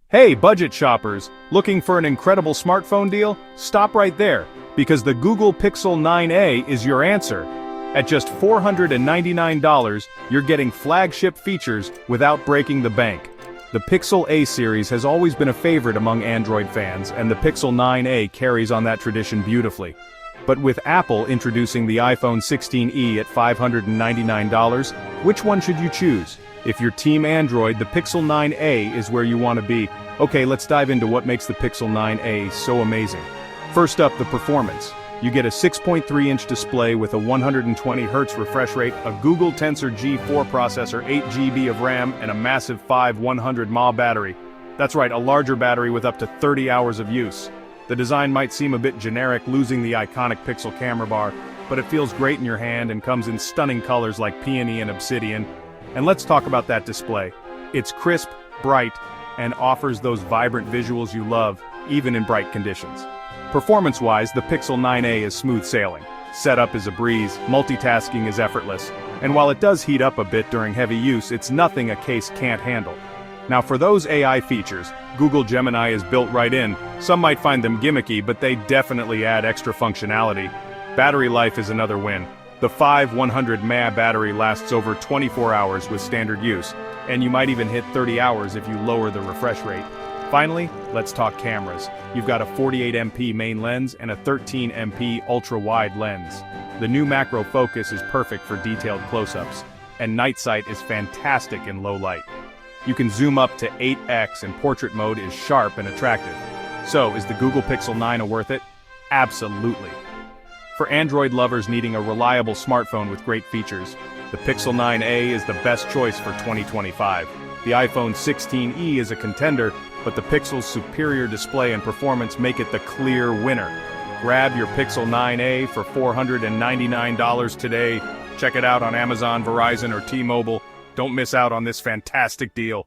Hey, budget shoppers, looking for an incredible smartphone deal? Stop right there, because the Google Pixel 9a is your answer. At just $499, you're getting flagship features without breaking the bank. The Pixel A series has always been a favorite among Android fans, and the Pixel 9a carries on that tradition beautifully. But with Apple introducing the iPhone 16e at $599, which one should you choose? If you're Team Android, the Pixel 9a is where you want to be. Okay, let's dive into what makes the Pixel 9a so amazing. First up, the performance. You get a 6.3-inch display with a 120Hz refresh rate, a Google Tensor G4 processor, 8GB of RAM, and a massive 100 mAh battery. That's right, a larger battery with up to 30 hours of use. The design might seem a bit generic, losing the iconic Pixel camera bar, but it feels great in your hand and comes in stunning colors like peony and obsidian. And let's talk about that display. It's crisp, bright, and offers those vibrant visuals you love, even in bright conditions. Performance-wise, the Pixel 9a is smooth sailing. Setup is a breeze, multitasking is effortless, and while it does heat up a bit during heavy use, it's nothing a case can't handle. Now for those AI features, Google Gemini is built right in. Some might find them gimmicky, but they definitely add extra functionality. Battery life is another win. The 100 mAh battery lasts over 24 hours with standard use, and you might even hit 30 hours if you lower the refresh rate. Finally, let's talk cameras. You've got a 48MP main lens and a 13MP ultra-wide lens. The new macro focus is perfect for detailed close-ups, and night sight is fantastic in low light. You can zoom up to 8x and portrait mode is sharp and attractive. So, is the Google Pixel 9a worth it? Absolutely. For Android lovers needing a reliable smartphone with great features, the Pixel 9a is the best choice for 2025. The iPhone 16e is a contender, but the Pixel's superior display and performance make it the clear winner. Grab your Pixel 9a for $499 today. Check it out on Amazon, Verizon, or T-Mobile. Don't miss out on this fantastic deal.